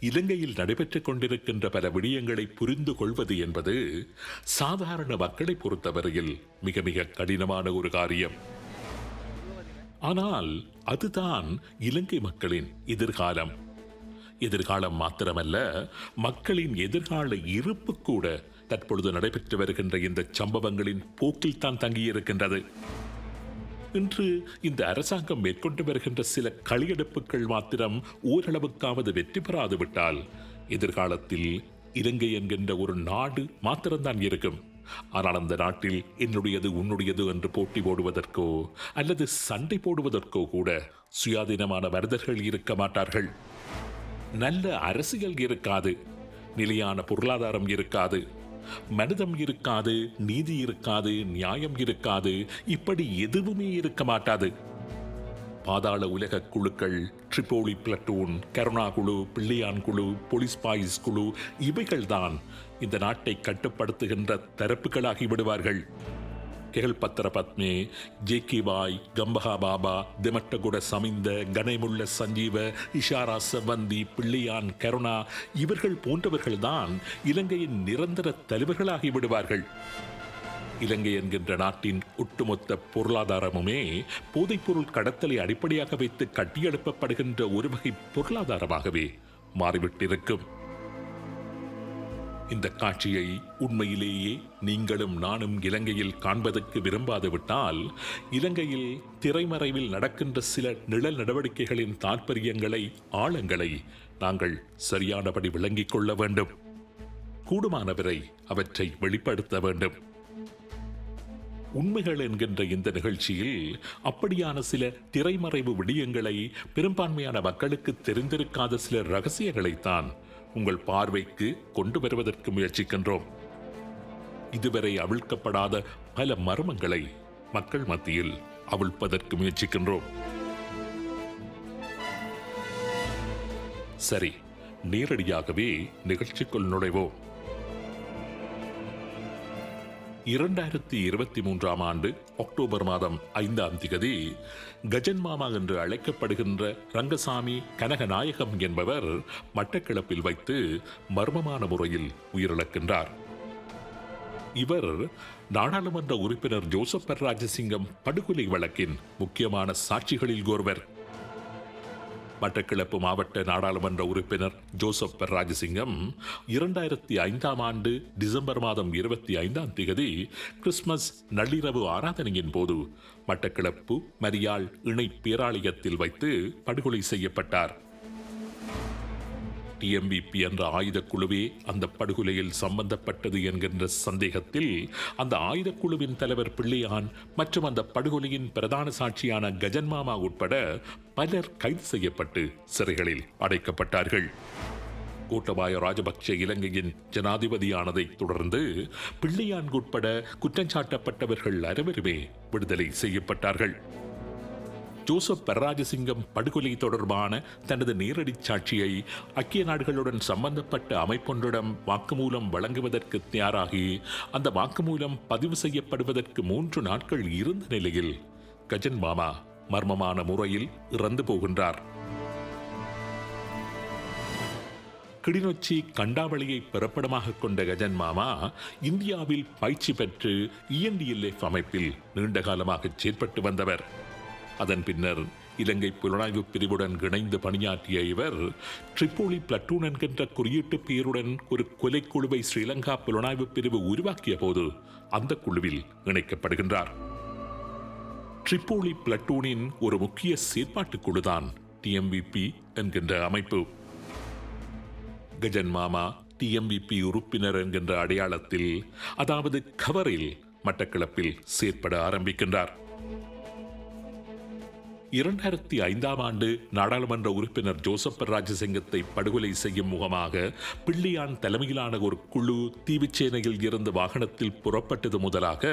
இலங்கையில் நடைபெற்றுக் கொண்டிருக்கின்ற பல விடயங்களை புரிந்து கொள்வது என்பது சாதாரண மக்களை பொறுத்தவரையில் மிக மிக கடினமான ஒரு காரியம். ஆனால் அதுதான் இலங்கை மக்களின் எதிர்காலம். எதிர்காலம் மாத்திரமல்ல, மக்களின் எதிர்கால இருப்பு கூட தற்பொழுது நடைபெற்று வருகின்ற இந்த சம்பவங்களின் போக்கில் தான் தங்கியிருக்கின்றது. இன்று இந்த அரசாங்கம் மேற்கொண்டு வருகின்ற சில களியெடுப்புகள் மாத்திரம் ஓரளவுக்காவது வெற்றி பெறாது விட்டால் எதிர்காலத்தில் இலங்கை என்கின்ற ஒரு நாடு மாத்திரம்தான் இருக்கும். ஆனால் அந்த நாட்டில் என்னுடையது உன்னுடையது என்று போட்டி போடுவதற்கோ அல்லது சண்டை போடுவதற்கோ கூட சுயாதீனமான மனிதர்கள் இருக்க மாட்டார்கள். நல்ல அரசியல் இருக்காது, நிலையான பொருளாதாரம் இருக்காது, மனிதம் இருக்காது, நீதி இருக்காது, நியாயம் இருக்காது, இப்படி எதுவுமே இருக்க மாட்டாது. பாதாள உலக குழுக்கள், ட்ரிபோலி பிளட்டூன், கருணா குழு, பிள்ளையான் குழு, போலீஸ் பாய்ஸ் குழு, இவைகள்தான் இந்த நாட்டை கட்டுப்படுத்துகின்ற தரப்புகளாகி விடுவார்கள். கெகல்பத்திர பத்மே, ஜேகே பாய், கம்பஹா பாபா, திமட்டகுட சமிந்த, கனைமுள்ள சஞ்சீவ, இஷாரா செவந்தி, பிள்ளையான், கருணா, இவர்கள் போன்றவர்கள்தான் இலங்கையின் நிரந்தர தலைவர்களாகி விடுவார்கள். இலங்கை என்கின்ற நாட்டின் ஒட்டுமொத்த பொருளாதாரமுமே போதைப்பொருள் கடத்தலை அடிப்படையாக வைத்து கட்டியெழுப்பப்படுகின்ற ஒரு வகை பொருளாதாரமாகவே மாறிவிட்டிருக்கும். இந்த காட்சியை உண்மையிலேயே நீங்களும் நானும் இலங்கையில் காண்பதற்கு விரும்பாது விட்டால், இலங்கையில் திரைமறைவில் நடக்கின்ற சில நிழல் நடவடிக்கைகளின் தாற்பயங்களை, ஆழங்களை நாங்கள் சரியானபடி விளங்கிக் கொள்ள வேண்டும். கூடுமானவரை அவற்றை வெளிப்படுத்த வேண்டும். உண்மைகள் என்கின்ற இந்த நிகழ்ச்சியில் அப்படியான சில திரைமறைவு விடயங்களை, பெரும்பான்மையான மக்களுக்கு தெரிந்திருக்காத சில ரகசியங்களைத்தான் உங்கள் பார்வைக்கு கொண்டு வருவதற்கு முயற்சிக்கின்றோம். இதுவரை அவிழ்க்கப்படாத பல மர்மங்களை மக்கள் மத்தியில் அவிழ்ப்பதற்கு முயற்சிக்கின்றோம். சரி, நேரடியாகவே நிகழ்ச்சிக்குள் நுழைவோம். 2023 ஆண்டு அக்டோபர் மாதம் 5ஆம் திகதி கஜன் மாமா என்று அழைக்கப்படுகின்ற ரங்கசாமி கனகநாயகம் என்பவர் மட்டக்களப்பில் வைத்து மர்மமான முறையில் உயிரிழக்கின்றார். இவர் நாடாளுமன்ற உறுப்பினர் ஜோசப் பெர்ராஜசிங்கம் படுகொலை வழக்கின் முக்கியமான சாட்சிகளில் ஒருவர். மட்டக்களப்பு மாவட்ட நாடாளுமன்ற உறுப்பினர் ஜோசப் பெர்ராஜசிங்கம் 2005ஆம் ஆண்டு டிசம்பர் மாதம் 25ஆம் தேதி கிறிஸ்துமஸ் நள்ளிரவு ஆராதனையின் போது மட்டக்களப்பு மரியாள் இணை பேராலயத்தில் வைத்து படுகொலை செய்யப்பட்டார். டிஎம்பிபி என்ற ஆயுதக்குழுவே அந்த படுகொலையில் சம்பந்தப்பட்டது என்கின்ற சந்தேகத்தில் அந்த ஆயுதக்குழுவின் தலைவர் பிள்ளையான் மற்றும் அந்த படுகொலையின் பிரதான சாட்சியான கஜன்மாமா உட்பட பலர் கைது செய்யப்பட்டு சிறைகளில் அடைக்கப்பட்டார்கள். கோட்டபாய ராஜபக்ஷ இலங்கையின் ஜனாதிபதியானதை தொடர்ந்து பிள்ளையான் உட்பட குற்றஞ்சாட்டப்பட்டவர்கள் அனைவருமே விடுதலை செய்யப்பட்டார்கள். ஜோசப் பெர்ராஜசிங்கம் படுகொலை தொடர்பான தனது நேரடி சாட்சியை ஐக்கிய நாடுகளுடன் சம்பந்தப்பட்ட அமைப்பொன்றிடம் வாக்குமூலம் வழங்குவதற்கு தயாராகி அந்த வாக்குமூலம் பதிவு செய்யப்படுவதற்கு 3 நாட்கள் இருந்த நிலையில் கஜன் மாமா மர்மமான முறையில் இறந்து போகின்றார். கிளிநொச்சி கண்டாவளியை பிறப்பிடமாக கொண்ட கஜன் மாமா இந்தியாவில் பயிற்சி பெற்று ENDLF அமைப்பில் நீண்ட காலமாக செயற்பட்டு வந்தவர். அதன் பின்னர் இலங்கை புலனாய்வு பிரிவுடன் இணைந்து பணியாற்றிய இவர் ட்ரிபோலி பிளட்டூன் என்கின்ற குறியீட்டு பெயருடன் ஒரு கொலைக்குழுவை ஸ்ரீலங்கா புலனாய்வு பிரிவு உருவாக்கிய போது அந்த குழுவில் இணைக்கப்படுகின்றார். ட்ரிபோலி பிளட்டூனின் ஒரு முக்கிய செயற்பாட்டு குழுதான் TMVP என்கின்ற அமைப்பு. கஜன் மாமா TMVP உறுப்பினர் என்கின்ற அடையாளத்தில், அதாவது கவரில் மட்டக்களப்பில் செயற்பட ஆரம்பிக்கின்றார். 2005ஆம் ஆண்டு நாடாளுமன்ற உறுப்பினர் ஜோசப் பெர்ராஜசிங்கத்தை படுகொலை செய்யும் முகமாக பிள்ளையான் தலைமையிலான ஒரு குழு தீவுச்சேனையில் இருந்து வாகனத்தில் புறப்பட்டது முதலாக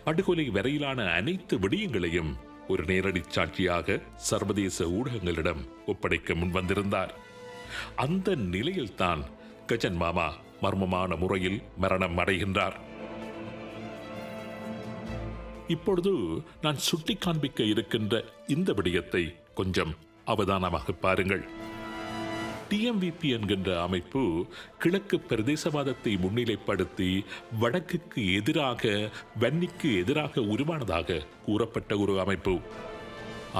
படுகொலை வரையிலான அனைத்து விடயங்களையும் ஒரு நேரடி சாட்சியாக சர்வதேச ஊடகங்களிடம் ஒப்படைக்க முன்வந்திருந்தார். அந்த நிலையில்தான் கஜன் மாமா மர்மமான முறையில் மரணம் அடைகின்றார். இப்பொழுது நான் சுட்டி காண்பிக்க இருக்கின்ற இந்த விடயத்தை கொஞ்சம் அவதானமாக பாருங்கள். டிஎம்விபி என்கின்ற அமைப்பு கிழக்கு பிரதேசவாதத்தை முன்னிலைப்படுத்தி வடக்குக்கு எதிராக வன்னிக்கு எதிராக உருவானதாக கூறப்பட்ட ஒரு அமைப்பு.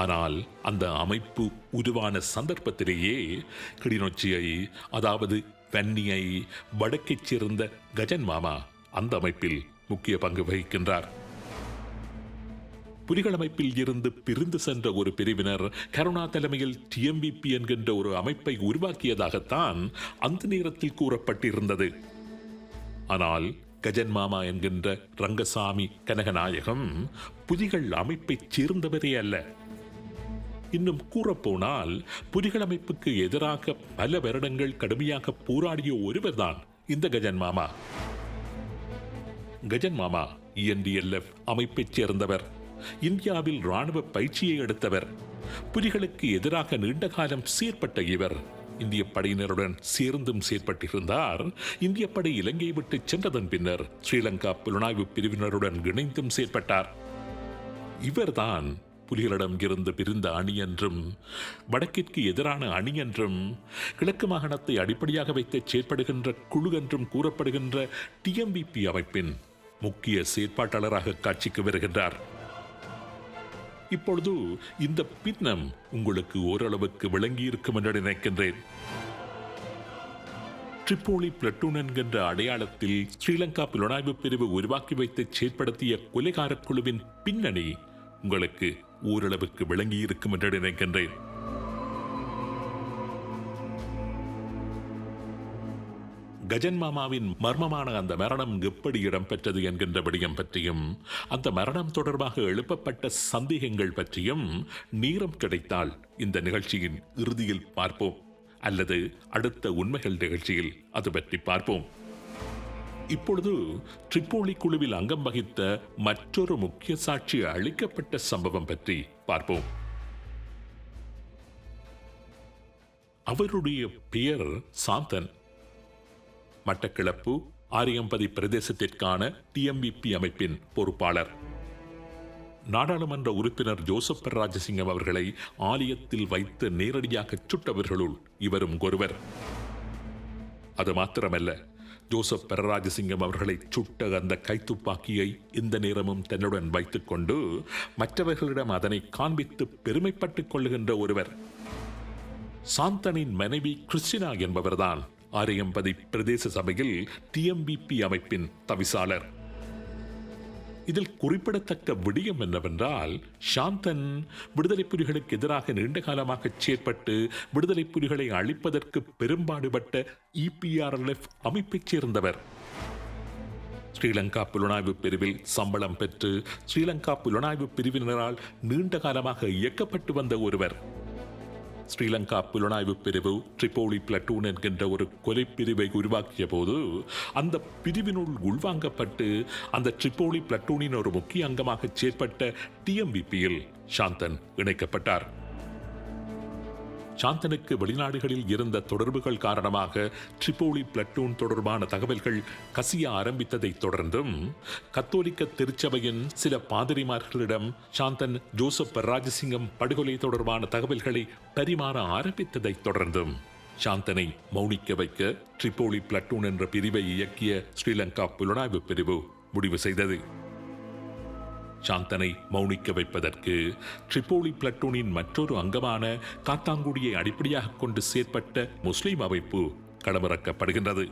ஆனால் அந்த அமைப்பு உருவான சந்தர்ப்பத்திலேயே கிளிநொச்சியை, அதாவது வன்னியை வடக்கைச் சேர்ந்த கஜன் மாமா அந்த அமைப்பில் முக்கிய பங்கு வகிக்கின்றார். புலிகள் அமைப்பில் இருந்து பிரிந்து சென்ற ஒரு பிரிவினர் கருணா தலைமையில் டிஎம்விபி என்கின்ற ஒரு அமைப்பை உருவாக்கியதாகத்தான் அந்த நேரத்தில் கூறப்பட்டிருந்தது. ஆனால் கஜன் மாமா என்கின்ற ரங்கசாமி கனகநாயகம் புலிகள் அமைப்பைச் சேர்ந்தவரே அல்ல. இன்னும் கூறப்போனால் புலிகள் அமைப்புக்கு எதிராக பல வருடங்கள் கடுமையாக போராடிய ஒருவர்தான் இந்த கஜன் மாமா. கஜன் மாமா ENDLF அமைப்பைச் சேர்ந்தவர். இந்தியாவில் ராணுவ பயிற்சியை எடுத்தவர். புலிகளுக்கு எதிராக நீண்ட காலம் செயற்பட்ட இவர் இந்திய படையினருடன் சேர்ந்தும் செயற்பட்டிருந்தார். இந்திய படை இலங்கையை விட்டு சென்றதன் பின்னர் ஸ்ரீலங்கா புலனாய்வு பிரிவினருடன் இணைந்தும் செயற்பட்டார். இவர்தான் புலிகளிடம் இருந்து பிரிந்த அணி என்றும் வடக்கிற்கு எதிரான அணி என்றும் கிழக்கு மாகாணத்தை அடிப்படையாக வைத்து செயற்படுகின்ற குழு என்றும் கூறப்படுகின்ற டிஎம்விபி அமைப்பின் முக்கிய செயற்பாட்டாளராக காட்சிக்கு வருகின்றார். இப்பொழுது இந்த பின்னம் உங்களுக்கு ஓரளவுக்கு விளங்கியிருக்கும் என்று நினைக்கின்றேன். ட்ரிப்போலி பிளட்டூன் என்கின்ற அடையாளத்தில் ஸ்ரீலங்கா புலனாய்வு பிரிவு உருவாக்கி வைத்து செயற்படுத்திய கொலைகார குழுவின் பின்னணி உங்களுக்கு ஓரளவுக்கு விளங்கியிருக்கும் என்று நினைக்கின்றேன். கஜன் மாமாவின் மர்மமான அந்த மரணம் எப்படி இடம்பெற்றது என்கின்ற விடயம் பற்றியும் அந்த மரணம் தொடர்பாக எழுப்பப்பட்ட சந்தேகங்கள் பற்றியும் நேரம் கிடைத்தால் இந்த நிகழ்ச்சியின் இறுதியில் பார்ப்போம், அல்லது அடுத்த உண்மைகள் நிகழ்ச்சியில் அது பற்றி பார்ப்போம். இப்பொழுது ட்ரிப்போலி குழுவில் அங்கம் வகித்த மற்றொரு முக்கிய சாட்சி அளிக்கப்பட்ட சம்பவம் பற்றி பார்ப்போம். அவருடைய பெயர் சாந்தன். மட்டக்களப்பு ஆரியம்பதி பிரதேசத்திற்கான டிஎம்விபி அமைப்பின் பொறுப்பாளர். நாடாளுமன்ற உறுப்பினர் ஜோசப் ராஜசிங்கம் அவர்களை ஆலயத்தில் வைத்து நேரடியாக சுட்டவர்களுள் இவரும் ஒருவர். அது மாத்திரமல்ல, ஜோசப் ராஜசிங்கம் அவர்களை சுட்ட அந்த கைத்துப்பாக்கியை இந்த நேரமும் தன்னுடன் வைத்துக் கொண்டு மற்றவர்களிடம் அதனை காண்பித்து பெருமைப்பட்டுக் கொள்ளுகின்ற ஒருவர். சாந்தனின் மனைவி கிறிஸ்டினா என்பவர்தான் ஆரியம்பதி பிரதேச சபையில் டிஎம்விபி அமைப்பின் தவிசாளர். இதில் குறிப்பிடத்தக்க விடயம் என்னவென்றால், சாந்தன் விடுதலை புலிகளுக்கு எதிராக நீண்ட காலமாக செயற்பட்டு விடுதலை புலிகளை அழிப்பதற்கு பெரும்பாடுபட்ட EPRLF அமைப்பைச் சேர்ந்தவர். ஸ்ரீலங்கா புலனாய்வு பிரிவில் சம்பளம் பெற்று ஸ்ரீலங்கா புலனாய்வு பிரிவினரால் நீண்ட காலமாக இயக்கப்பட்டு வந்த ஒருவர். ஸ்ரீலங்கா புலனாய்வு பிரிவு ட்ரிப்போலி பிளட்டூன் என்கின்ற ஒரு கொலை பிரிவை உருவாக்கிய போது அந்த பிரிவினுள் உள்வாங்கப்பட்டு அந்த ட்ரிப்போலி பிளட்டூனின் ஒரு முக்கிய அங்கமாக செயற்பட்ட டிஎம்விபியில் சாந்தன் இணைக்கப்பட்டார். சாந்தனுக்கு வெளிநாடுகளில் இருந்த தொடர்புகள் காரணமாக ட்ரிப்போலி பிளட்டூன் தொடர்பான தகவல்கள் கசிய ஆரம்பித்ததை தொடர்ந்தும் கத்தோலிக்க திருச்சபையின் சில பாதிரிமார்களிடம் சாந்தன் ஜோசப் ராஜசிங்கம் படுகொலை தொடர்பான தகவல்களை பரிமாற ஆரம்பித்ததை தொடர்ந்தும் சாந்தனை மௌனிக்க வைக்க ட்ரிப்போலி பிளட்டூன் என்ற பிரிவை இயக்கிய ஸ்ரீலங்கா புலனாய்வு பிரிவு முடிவு செய்தது. சாந்தனை மௌனிக்க வைப்பதற்கு ட்ரிப்போலி பிளட்டூனின் மற்றொரு அங்கமான காத்தாங்குடியை அடிப்படையாக கொண்டு செயற்பட்ட முஸ்லிம் அமைப்பு களமிறக்கப்படுகின்றது.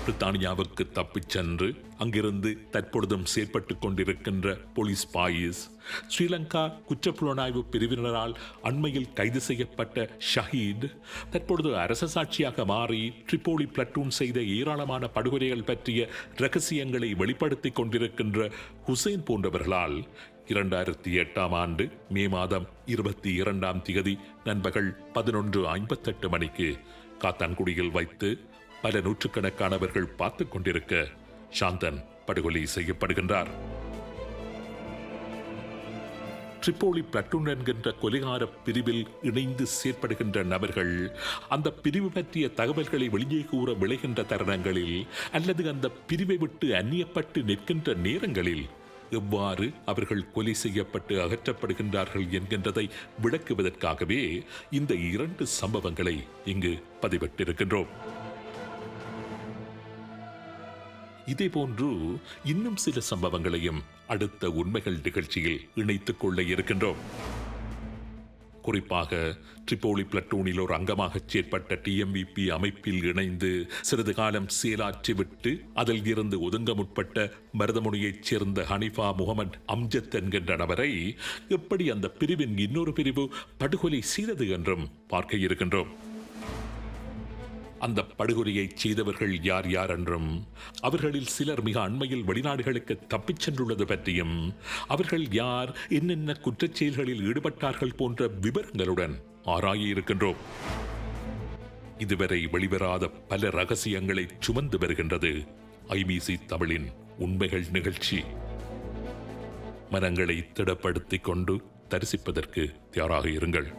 பிரித்தானியாவுக்கு தப்பிச் சென்று அங்கிருந்து தற்பொழுதும் செயற்பட்டுக் கொண்டிருக்கின்ற போலீஸ் பாயிஸ், ஸ்ரீலங்கா குற்றப்புலனாய்வு பிரிவினரால் அண்மையில் கைது செய்யப்பட்ட ஷஹீத், தற்பொழுது அரச சாட்சியாக மாறி ட்ரிப்போலி பிளட்டூன் செய்த ஏராளமான படுகொலைகள் பற்றிய இரகசியங்களை வெளிப்படுத்திக் கொண்டிருக்கின்ற ஹுசைன் போன்றவர்களால் 2008 ஆண்டு மே மாதம் 22 நண்பகல் 11:58 மணிக்கு காத்தான்குடியில் வைத்து பல நூற்றுக்கணக்கானவர்கள் பார்த்துக் கொண்டிருக்க சாந்தன் படுகொலை செய்யப்படுகின்றார். ட்ரிப்போலி பிளட்டூன் என்கின்ற கொலைகார பிரிவில் இணைந்து செயற்படுகின்ற நபர்கள் அந்த பிரிவு பற்றிய தகவல்களை வெளியே கூற விளைகின்ற தருணங்களில் அல்லது அந்த பிரிவை விட்டு அந்நியப்பட்டு நிற்கின்ற நேரங்களில் எவ்வாறு அவர்கள் கொலை செய்யப்பட்டு அகற்றப்படுகின்றார்கள் என்கின்றதை விளக்குவதற்காகவே இந்த 2 சம்பவங்களை இங்கு பதிவிட்டிருக்கின்றோம். இதேபோன்று இன்னும் சில சம்பவங்களையும் அடுத்த உண்மைகள் நிகழ்ச்சியில் இணைத்துக் கொள்ள இருக்கின்றோம். குறிப்பாக ட்ரிபோலி பிளட்டூனில் ஒரு அங்கமாக செயற்பட்ட டிஎம்விபி அமைப்பில் இணைந்து சிறிது காலம் செயலாற்றிவிட்டு அதில் இருந்து ஒதுங்க முற்பட்ட மருதமுனையைச் சேர்ந்த ஹனிஃபா முகமது அம்ஜத் என்கின்ற நபரை எப்படி அந்த பிரிவின் இன்னொரு பிரிவு படுகொலை செய்தது என்றும் பார்க்க இருக்கின்றோம். அந்த படுகொலையை செய்தவர்கள் யார் யார் என்றும், அவர்களில் சிலர் மிக அண்மையில் வெளிநாடுகளுக்கு தப்பிச் சென்றுள்ளது பற்றியும், அவர்கள் யார், என்னென்ன குற்றச் செயல்களில் ஈடுபட்டார்கள் போன்ற விவரங்களுடன் ஆராய இருக்கின்றோம். இதுவரை வெளிவராத பல ரகசியங்களை சுமந்து வருகின்றது ஐபிசி தமிழின் உண்மைகள் நிகழ்ச்சி. மனங்களை திடப்படுத்திக் கொண்டு தரிசிப்பதற்கு தயாராக இருங்கள்.